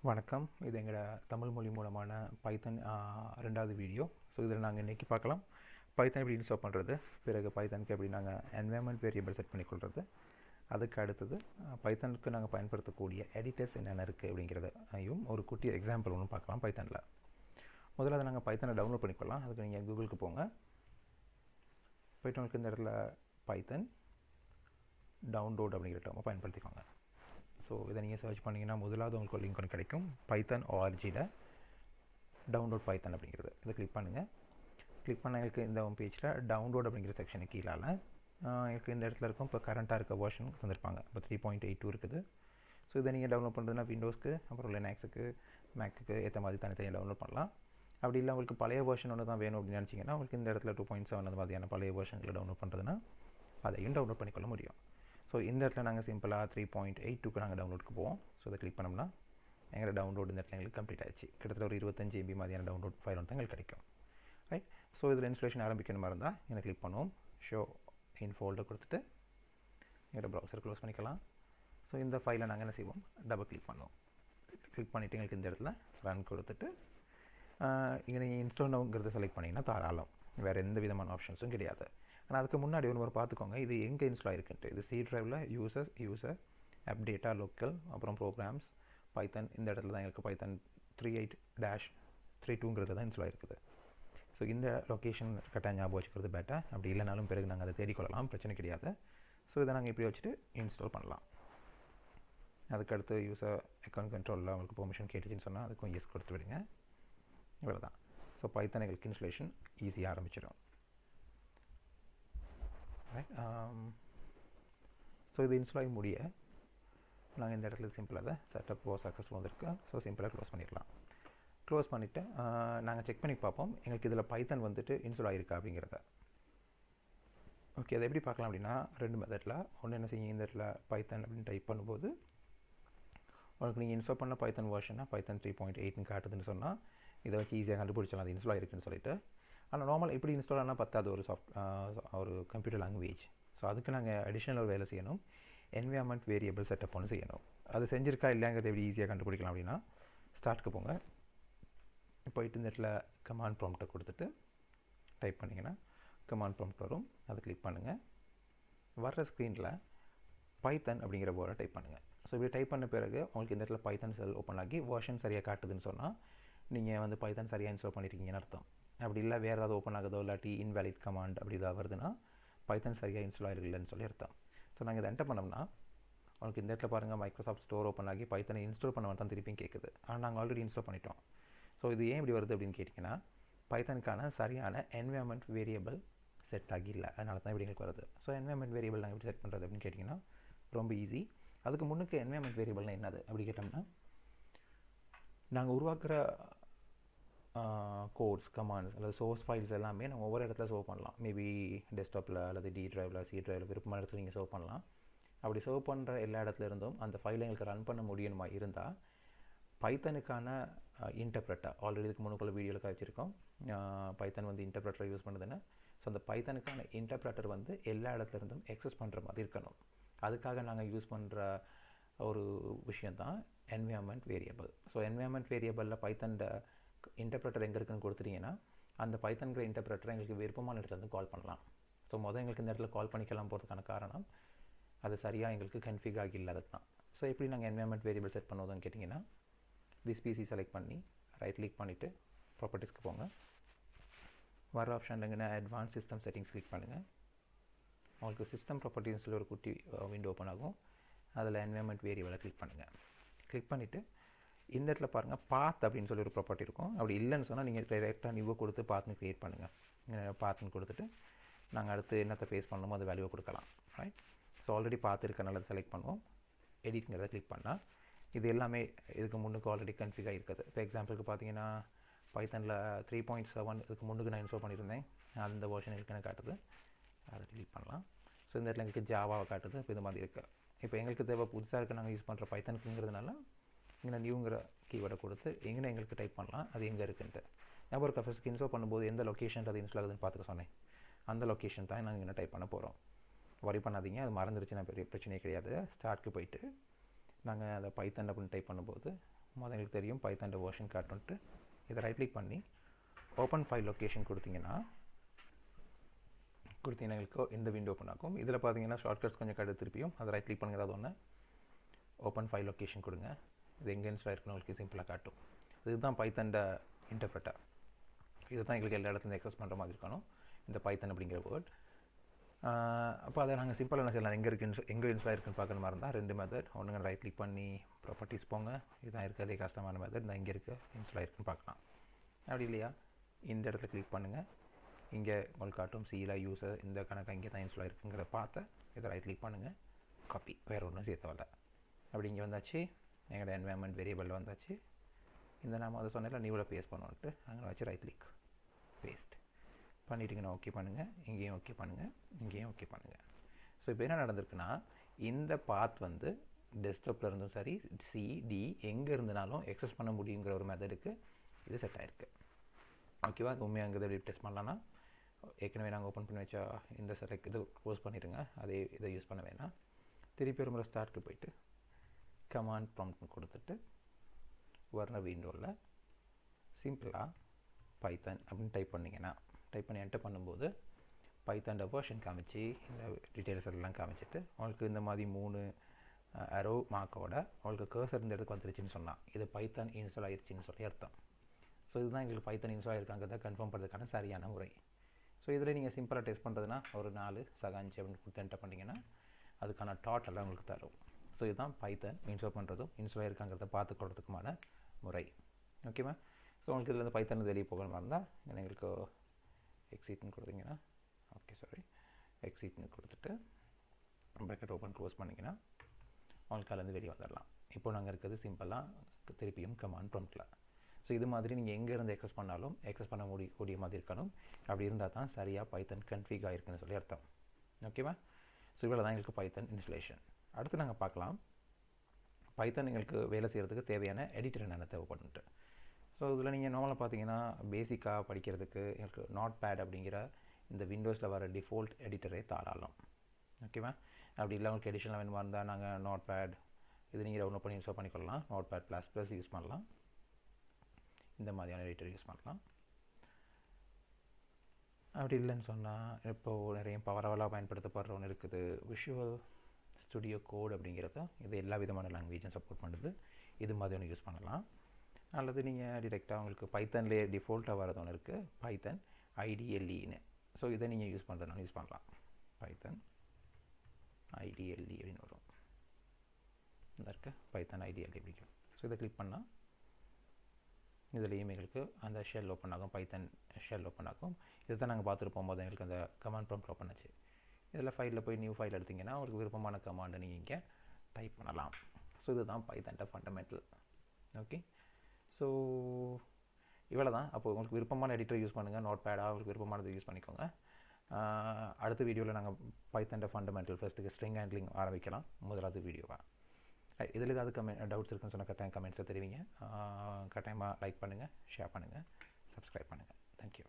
வணக்கம். இது எங்களோட தமிழ் மொழி மூலமான பைத்தன் 2வது வீடியோ. ஸோ இதில் நாங்கள் இன்றைக்கி பார்க்கலாம் பைத்தன் எப்படி இன்ஸ்டால் பண்ணுறது, பிறகு பைத்தனுக்கு எப்படி நாங்கள் என்வைரன்மெண்ட் வேரியபிள் செட் பண்ணிக்கொள்கிறது, அதுக்கு அடுத்தது பைத்தனுக்கு நாங்கள் பயன்படுத்தக்கூடிய எடிட்டர்ஸ் என்னென்ன இருக்குது அப்படிங்கிறதையும் ஒரு குட்டி எக்ஸாம்பிள் ஒன்று பார்க்கலாம் பைத்தனில். முதல்ல அதை நாங்கள் பைத்தனை டவுன்லோட் பண்ணிக்கொள்ளலாம். அதுக்கு நீங்கள் கூகுளுக்கு போங்க. போய்ட்டு உங்களுக்கு இந்த இடத்துல பைத்தன் டவுன்லோட் அப்படிங்கிற டேர்மை பயன்படுத்திக்கோங்க. ஸோ இதை நீங்கள் சர்ச் பண்ணிங்கன்னா முதலாவது உங்களுக்கு ஒரு லிங்க் ஒன்று கிடைக்கும், பைத்தன் ORGயில் டவுன்லோட் பைத்தன் அப்படிங்கிறது. இதை கிளிக் பண்ணுங்கள். கிளிக் பண்ண எங்களுக்கு இந்த ஹோம் பேஜில் டவுன்லோட் அப்படிங்கிற செக்ஷனுக்கு கீழால் எங்களுக்கு இந்த இடத்துல இருக்கும் இப்போ கரண்ட்டாக இருக்க வெர்ஷன் தந்திருப்பாங்க. இப்போ 3.82 இருக்குது. ஸோ இதை நீங்கள் டவுன்லோட் பண்ணுறதுனா விண்டோஸ்க்கு அப்புறம் லினக்ஸுக்கு மேக்குக்கு ஏற்ற மாதிரி தனித்தனியாக டவுன்லோட் பண்ணலாம். அப்படி இல்லை உங்களுக்கு பழைய வெர்ஷன் ஒன்று தான் வேணும் அப்படின்னு நினச்சிங்கன்னா உங்களுக்கு இந்த இடத்துல 2.7 அந்த மாதிரியான பழைய வெர்ஷனில் டவுன்லோட் பண்ணுறதுனா அதையும் டவுன்லோட் பண்ணிக்கொள்ள முடியும். ஸோ இந்த இடத்துல நாங்கள் சிம்பிளாக 3.82க்கு நாங்கள் டவுன்லோடுக்கு போவோம். ஸோ இதை கிளிக் பண்ணோம்னா எங்களோட டவுன்லோட் இந்த இடத்துல எங்களுக்கு கம்ப்ளீட் ஆகிடுச்சு. கிட்டத்தட்ட ஒரு 25 MB மாதிரியான டவுன்லோட் ஃபைல் வந்து எங்களுக்கு கிடைக்கும். ரைட். ஸோ இதில் இன்ஸ்டாலேஷன் ஆரம்பிக்கிற மாதிரி இருந்தால் என்னை கிளிக் பண்ணுவோம். ஷோ இன் ஃபோல்டர் கொடுத்துட்டு எங்களோட ப்ரௌசர் க்ளோஸ் பண்ணிக்கலாம். ஸோ இந்த ஃபைலை நாங்கள் என்ன செய்வோம், டபுள் கிளிக் பண்ணுவோம். கிளிக் பண்ணிவிட்டு எங்களுக்கு இந்த இடத்துல ரன் கொடுத்துட்டு இங்கே நீங்கள் இன்ஸ்டால்ங்கிறத செலக்ட் பண்ணிங்கன்னா தாராளம், வேறு எந்த விதமான ஆப்ஷன்ஸும் கிடையாது. ஆனால் அதுக்கு முன்னாடி ஒரு முறை பார்த்துக்கோங்க இது எங்கே இன்ஸ்டால் ஆகிருக்குன்ட்டு. இது C ட்ரைவில் யூசர் ஆப் டேட்டா லோக்கல் அப்புறம் ப்ரோக்ராம்ஸ் பைத்தன் இந்த இடத்துல தான் எங்களுக்கு பைத்தன் 38-32ங்கிறது தான் இன்ஸ்டால் ஆகிருக்குது. ஸோ இந்த லொக்கேஷன் கரெக்டாக ஞாபகம் வச்சுக்கிறது பெட்டர். அப்படி இல்லைனாலும் பிறகு நாங்கள் அதை தேடிக்கொள்ளலாம், பிரச்சனை கிடையாது. ஸோ இதை நாங்கள் இப்படி வச்சுட்டு இன்ஸ்டால் பண்ணலாம். அதுக்கடுத்து யூசர் அக்கௌண்ட் கண்ட்ரோலில் உங்களுக்கு பெர்மிஷன் கேட்டுச்சுன்னு சொன்னால் அதுக்கும் எஸ் கொடுத்து விடுங்க. இவ்வளோ தான். ஸோ பைத்தன் எங்களுக்கு இன்ஸ்டாலேஷன் ஈஸியாக ஆரம்பிச்சிடும். ரைட். ஸோ இது இன்ஸ்டால் ஆகி முடிய நாங்கள் இந்த இடத்துல சிம்பிளாக அதை செட்டப் சக்ஸஸ்ஃபுல் வந்திருக்கு. ஸோ சிம்பிளாக க்ளோஸ் பண்ணிடலாம். க்ளோஸ் பண்ணிவிட்டு நாங்கள் செக் பண்ணி பார்ப்போம் எங்களுக்கு இதில் பைத்தன் வந்துட்டு இன்ஸ்டால் ஆகிருக்கா அப்படிங்கிறத. ஓகே, அதை எப்படி பார்க்கலாம் அப்படின்னா ரெண்டு மெத்தடில். ஒன்று என்ன செய்யுங்க, இந்த இடத்துல பைத்தன் அப்படின்னு டைப் பண்ணும்போது உங்களுக்கு நீங்கள் இன்ஸ்டால் பண்ண பைத்தன் வெர்ஷனாக பைத்தன் 3.8ன்னு காட்டுதுன்னு சொன்னால் இதை வச்சு ஈஸியாக கண்டுபிடிச்சலாம் அது இன்ஸ்டால் ஆகிருக்குன்னு சொல்லிட்டு. ஆனால் நார்மல் எப்படி இன்ஸ்டால் ஆனால் பத்தாது ஒரு கம்ப்யூட்டர் லாங்குவேஜ். ஸோ அதுக்கு நாங்கள் அடிஷ்னல் ஒரு வேலை செய்யணும், என்வைரன்மெண்ட் வேரியபிள் செட்டப் ஒன்று செய்யணும். அது செஞ்சுருக்கா இல்லையாங்கிறத எப்படி ஈஸியாக கண்டுபிடிக்கலாம் அப்படின்னா ஸ்டார்ட்க்கு போங்க. போயிட்டு இந்த இடத்துல கமாண்ட் ப்ராம்ப்டை கொடுத்துட்டு டைப் பண்ணிங்கன்னா கமாண்ட் ப்ராம்ப்ட் வரும். அதை கிளிக் பண்ணுங்கள். வர்ற ஸ்க்ரீனில் பைத்தன் அப்படிங்கிற வேர்டை டைப் பண்ணுங்கள். ஸோ இப்படி டைப் பண்ண பிறகு உங்களுக்கு இந்த இடத்துல பைத்தன் செல் ஓப்பன் ஆகி வெர்ஷன் சரியாக காட்டுதுன்னு சொன்னால் நீங்கள் வந்து பைத்தன் சரியாக இன்ஸ்டால் பண்ணியிருக்கீங்கன்னு அர்த்தம். அப்படி இல்லை வேறு ஏதாவது ஓப்பன் ஆகுதோ இல்லாட்டி இன்வேலிட் கமாண்ட் அப்படி ஏதாவது வருதுன்னா பைத்தன் சரியாக இன்ஸ்டால் ஆகிருக்கலன்னு சொல்லி அர்த்தம். ஸோ நாங்கள் இதை என்டர் பண்ணோம்னா உங்களுக்கு இந்த இடத்துல பாருங்கள் மைக்ரோசாஃப்ட் ஸ்டோர் ஓப்பன் ஆகி பைத்தனை இன்ஸ்டால் பண்ண தான் திருப்பியும் கேட்குது. ஆனால் நாங்கள் ஆல்ரெடி இன்ஸ்டால் பண்ணிட்டோம். ஸோ இது ஏன் இப்படி வருது அப்படின்னு கேட்டிங்கன்னா பைத்தனுக்கான சரியான என்வைரன்மெண்ட் வேரியபிள் செட் ஆகி இல்லை, அதனால தான் இப்படி எங்களுக்கு வருது. ஸோ என்வைரன்மெண்ட் வேரியபிள் நாங்கள் எப்படி செட் பண்ணுறது அப்படின்னு கேட்டிங்கன்னா ரொம்ப ஈஸி. அதுக்கு முன்னுக்கு என்வைரன்மெண்ட் வேரியபிள்னால் என்னது அப்படி கேட்டோம்னா நாங்கள் உருவாக்குற கோட்ஸ் கமாண்ட்ஸ் அல்லது சோர்ஸ் ஃபைல்ஸ் எல்லாமே நம்ம ஒவ்வொரு இடத்துல சர்வ் பண்ணலாம். மேபி டெஸ்க்டாப்பில் அல்லது D ட்ரைவில் C ட்ரைவில் விருப்பமான இடத்துல நீங்கள் சர்வ் பண்ணலாம். அப்படி சர்வ் பண்ணுற எல்லா இடத்துல இருந்தும் அந்த ஃபைலை எங்களுக்கு ரன் பண்ண முடியணுமா இருந்தால் பைத்தனுக்கான இன்டர்ப்ரெட்டர் ஆல்ரெடி இதுக்கு முன்னுக்குள்ள வீடியோவில் காய்ச்சிருக்கோம். பைத்தன் வந்து இன்டர்ப்ரெட்டரை யூஸ் பண்ணுதுன்னு. ஸோ அந்த பைத்தனுக்கான இன்டர்ப்ரெட்டர் வந்து எல்லா இடத்துல இருந்தும் எக்ஸஸ் பண்ணுற மாதிரி இருக்கணும். அதுக்காக நாங்கள் யூஸ் பண்ணுற ஒரு விஷயந்தான் என்வைரன்மெண்ட் வேரியபிள். ஸோ என்வைரன்மெண்ட் வேரியபிளில் பைத்தன் இன்டர்ப்ரெட்டர் எங்கே இருக்குன்னு கொடுத்துட்டிங்கன்னா அந்த பைத்தன்கிற இன்டர்ப்ரெட்டரை எங்களுக்கு விருப்பமான இடத்துல இருந்து கால் பண்ணலாம். ஸோ எங்களுக்கு இந்த இடத்துல கால் பண்ணிக்கலாம் போகிறதுக்கான காரணம் அது சரியாக எங்களுக்கு கன்ஃபிக் ஆகி இல்லாதது தான். ஸோ எப்படி நாங்கள் என்வைரன்மெண்ட் வேரியபிள் செட் பண்ணுவதுன்னு கேட்டிங்கன்னா திஸ் பிசி செலக்ட் பண்ணி ரைட் கிளிக் பண்ணிவிட்டு ப்ராப்பர்ட்டிஸ்க்கு போங்க. வர ஆப்ஷன் எங்கன்னா அட்வான்ஸ் சிஸ்டம் செட்டிங்ஸ் கிளிக் பண்ணுங்கள். உங்களுக்கு சிஸ்டம் ப்ராப்பர்ட்டிஸ்ல ஒரு குட்டி விண்டோ ஓப்பன் ஆகும். அதில் என்வைரன்மெண்ட் வேரியபிளை கிளிக் பண்ணுங்கள். கிளிக் பண்ணிவிட்டு இந்த இடத்துல பாருங்கள் பாத் அப்படின்னு சொல்லி ஒரு ப்ராப்பர்ட்டி இருக்கும். அப்படி இல்லைன்னு சொன்னால் நீங்கள் டைரெக்டாக நியூவை கொடுத்து பாத்னு க்ரியேட் பண்ணுங்கள். பாத்னு கொடுத்துட்டு நாங்கள் அடுத்து என்னத்தை பேஸ் பண்ணணுமோ அது வேல்யூவை கொடுக்கலாம். ரைட். ஸோ ஆல்ரெடி பாத் இருக்கனால அதை செலக்ட் பண்ணுவோம். எடிட்ங்கிறத கிளிக் பண்ணால் இது எல்லாமே இதுக்கு முன்னுக்கு ஆல்ரெடி கன்ஃபிக் ஆகிருக்குது. இப்போ எக்ஸாம்பிளுக்கு பார்த்தீங்கன்னா பைத்தனில் 3.7 இதுக்கு முன்னுக்கு நான் இன்ஸ்டால் பண்ணியிருந்தேன். அந்த வெர்ஷன் எனக்கு காட்டுது. அதை டிலீட் பண்ணலாம். ஸோ இந்த இடத்துல எங்களுக்கு ஜாவாவை காட்டுது. இப்போ இது மாதிரி இருக்குது. இப்போ எங்களுக்கு தேவை புதுசாக இருக்குது நாங்கள் யூஸ் பண்ணுற பைத்தனுக்குங்கிறதுனால இங்கே நியூங்கிற கீவேர்டை கொடுத்து எங்கே எங்களுக்கு டைப் பண்ணலாம் அது எங்கே இருக்குன்ட்டு. ஞாபகம் இருக்கா ஃபஸ்ட் இன்ஸ்டால் பண்ணும்போது எந்த லொக்கேஷன் அது இன்ஸ்டால் ஆகுதுன்னு பார்த்துக்க சொன்னேன். அந்த லொக்கேஷன் தான் நாங்கள் இங்கே டைப் பண்ண போகிறோம். வரி பண்ணாதீங்க, அது மறந்துருச்சுன்னா பெரிய பிரச்சனையே கிடையாது. ஸ்டார்ட்க்கு போயிட்டு நாங்கள் அதை பைத்தன் அப்படின்னு டைப் பண்ணும்போது போகும்போது எங்களுக்கு தெரியும் பைத்தான்ட வெர்ஷன் காட்டுன்ட்டு. இதை ரைட் கிளிக் பண்ணி ஓப்பன் ஃபைல் லொக்கேஷன் கொடுத்தீங்கன்னா எங்களுக்கு இந்த விண்டோ ஓப்பன் ஆகும். இதில் பார்த்தீங்கன்னா ஷார்ட்கட்ஸ் கொஞ்சம் கடை திருப்பியும் அதை ரைட் கிளிக் பண்ணுங்க. ஏதாவது ஒன்று ஓப்பன் ஃபைல் லொக்கேஷன் கொடுங்க. இது எங்கே இன்ஸ்டால் இருக்குன்னு உங்களுக்கு சிம்பிளாக காட்டும். இதுதான் பைத்தான்ட இன்டர்ப்ரெட்டர். இது தான் எங்களுக்கு எல்லா இடத்துலையும் எக்ஸஸ் பண்ணுற மாதிரி இருக்கணும், இந்த பைத்தன் அப்படிங்கிற வேர்ட். அப்போ அதை நாங்கள் சிம்பிளாக என்ன செய்யலாம், எங்கே இன்ஸ்டால் இருக்குன்னு பார்க்குற மாதிரி இருந்தால் 2 மெத்தட். ஒன்றுங்க ரைட் கிளிக் பண்ணி ப்ராப்பர்ட்டிஸ் போங்க, இதுதான் இருக்கிறதே கஷ்டமான மெத்தட். இந்த இங்கே இருக்க இன்ஸ்டால் இருக்குன்னு பார்க்கலாம். அப்படி இல்லையா, இந்த இடத்துல கிளிக் பண்ணுங்கள். இங்கே உங்களுக்கு காட்டும் சீலா யூஸர் இந்த கணக்கு இங்கே தான் இன்ஸ்டால் இருக்குங்கிறத பார்த்து இதை ரைட் கிளிக் பண்ணுங்கள், காப்பி, வேறு ஒன்றும் சேர்த்த வரல. அப்படி இங்கே வந்தாச்சு, எங்களோட என்வாயன்மெண்ட் வேரியபிளில் வந்தாச்சு. இந்த நாம அதை சொன்னால நியூவில் பேஸ்ட் பண்ணுவோன்ட்டு அங்கே வச்சு ரைட் கிளிக் பேஸ்ட் பண்ணிட்டீங்கன்னா ஓகே பண்ணுங்கள். இங்கேயும் ஓகே பண்ணுங்கள், இங்கேயும் ஓகே பண்ணுங்கள். ஸோ இப்போ என்ன நடந்திருக்குன்னா, இந்த பாத் வந்து டெஸ்க்டாப்பில் இருந்தும் சரி சிடி எங்கே இருந்தனாலும் எக்ஸஸ் பண்ண முடியுங்கிற ஒரு மெத்தடுக்கு இது செட் ஆகிருக்கு. ஓகேவா, அது உண்மையாக அங்கே எப்படி டெஸ்ட் பண்ணலான்னா, ஏற்கனவே நாங்கள் ஓப்பன் பண்ணி வச்சா இந்த செலக்ட் இது க்ளோஸ் பண்ணிடுங்க, அதே இதை யூஸ் பண்ண வேணாம். திருப்பி ஒரு முறை ஸ்டார்ட்க்கு போய்ட்டு கமாண்ட் ப்ராம்ப்ட் கொடுத்துட்டு வர்ற விண்டோவில் சிம்பிளாக பைத்தன் அப்படின்னு டைப் பண்ணிங்கன்னா, டைப் பண்ணி என்டர் பண்ணும்போது பைத்தான்ட வெர்ஷன் காமிச்சு இந்த டீட்டெயில்ஸ் எல்லாம் காமிச்சிட்டு உங்களுக்கு இந்த மாதிரி 3 அரோ மார்க்கோட உங்களுக்கு கர்சர் இந்த இடத்துக்கு வந்துருச்சுன்னு சொன்னால் இது பைத்தான் இன்ஸ்டால் ஆயிடுச்சுன்னு சொல்லி அர்த்தம். ஸோ இதுதான் எங்களுக்கு பைத்தான் இன்ஸ்டால் ஆகிருக்காங்கிறத கன்ஃபார்ம் பண்ணுறதுக்கான சரியான முறை. ஸோ இதில் நீங்கள் சிம்பிளாக டெஸ்ட் பண்ணுறதுனா ஒரு 4 சகாஞ்சு அப்படின்னு கொடுத்து என்டர் பண்ணிங்கன்னா அதுக்கான டோட்டலாக உங்களுக்கு தரும். ஸோ இதுதான் பைத்தான் இன்ஸ்டால் பண்ணுறதும் இன்ஸ்டால் ஆகிருக்காங்கிறத பார்த்துக்கிறதுக்குமான முறை. ஓகேவா, ஸோ உங்களுக்கு இதில் வந்து பைத்தான் வெளியே போகிற மாதிரி இருந்தால் எங்களுக்கு எக்ஸிட்னு கொடுத்தீங்கன்னா எக்ஸிட்னு கொடுத்துட்டு ப்ராக்கெட் ஓப்பன் க்ளோஸ் பண்ணிங்கன்னா உங்களுக்கு அதுலேருந்து வெளியே வந்துடலாம். இப்போ நாங்கள் இருக்கிறது சிம்பிளாக திருப்பியும் கமாண்ட் ப்ராம்ப்டில். ஸோ இது மாதிரி நீங்கள் எங்கேருந்து எக்ஸஸ் பண்ணாலும் எக்ஸஸ் பண்ண கூடிய மாதிரி இருக்கணும். அப்படி இருந்தால் தான் சரியாக பைத்தன் கன்ஃபிக் ஆகிருக்குன்னு சொல்லி அர்த்தம். ஓகேவா, ஸோ இவ்வளோ தான் எங்களுக்கு பைத்தன் இன்ஸ்டலேஷன். அடுத்து நாங்கள் பார்க்கலாம் பைத்தன் எங்களுக்கு வேலை செய்கிறதுக்கு தேவையான எடிட்டர் என்னென்ன தேவைப்படுன்ட்டு. ஸோ இதில் நீங்கள் நார்மலாக பார்த்தீங்கன்னா பேசிக்காக படிக்கிறதுக்கு எங்களுக்கு நாட் பேட் அப்படிங்கிற இந்த விண்டோஸில் வர டிஃபால்ட் எடிட்டரே தாராளம். ஓகேவா, அப்படி இல்லை உங்களுக்கு எடிஷனில் வேணுமா இருந்தால் நாங்கள் நாட் பேட் இது நீங்கள் டவுன்லோட் பண்ணி இன்ஸ்டால் பண்ணிக்கொள்ளலாம். நாட் பேட் ++ யூஸ் பண்ணலாம், இந்த மாதிரியான எடிட்டர் யூஸ் பண்ணலாம். அப்படி இல்லைன்னு சொன்னால் இப்போது நிறைய பவரவலாக பயன்படுத்தப்படுற ஒன்று இருக்குது, விஷுவல் ஸ்டுடியோ கோட் அப்படிங்கிறது. இது எல்லா விதமான லாங்குவேஜும் சப்போர்ட் பண்ணுது. இது மாதிரி ஒன்று யூஸ் பண்ணலாம். அல்லது நீங்கள் டிரெக்டாக உங்களுக்கு பைத்தன்லேயே டிஃபால்ட்டாக வரது ஒன்று இருக்குது, பைத்தன் IDLEன்னு. ஸோ இதை நீங்கள் யூஸ் பண்ணுறதுனால யூஸ் பண்ணலாம். பைத்தன் IDLE அப்படின்னு வரும், இந்த இருக்க பைத்தன் IDLE அப்படிங்கும். ஸோ இதை கிளிக் பண்ணால் இதுலேயும் எங்களுக்கு அந்த ஷெல் ஓப்பன் ஆகும், பைத்தன் ஷெல் ஓப்பன் ஆகும். இதை தான் நாங்கள் பார்த்துட்டு போகும்போது எங்களுக்கு அந்த கமாண்ட் ப்ராம்ப்ட் ஓப்பன் ஆச்சு. இதில் ஃபைலில் போய் நியூ ஃபைல் எடுத்திங்கன்னா உங்களுக்கு விருப்பமான கமாண்டை நீங்கள் இங்கே டைப் பண்ணலாம். ஸோ இதுதான் பைத்தான்ட ஃபண்டமெண்டல். ஓகே, ஸோ இவ்வளோ தான். அப்போ உங்களுக்கு விருப்பமான எடிட்டர் யூஸ் பண்ணுங்கள், நோட் பேடாக உங்களுக்கு விருப்பமானது யூஸ் பண்ணிக்கோங்க. அடுத்த வீடியோவில் நாங்கள் பைத்தான்ட ஃபண்டமெண்டல் ஃபஸ்ட்டுக்கு ஸ்ட்ரிங் ஹேண்ட்லிங் ஆரம்பிக்கலாம், முதலாவது வீடியோவாக. இதில் ஏதாவது டவுட்ஸ் இருக்குன்னு சொன்னால் கட்டாயம் கமெண்ட்ஸை தெரிவிங்க. கட்டாயமாக லைக் பண்ணுங்கள், ஷேர் பண்ணுங்கள், சப்ஸ்கிரைப் பண்ணுங்கள். தேங்க்யூ.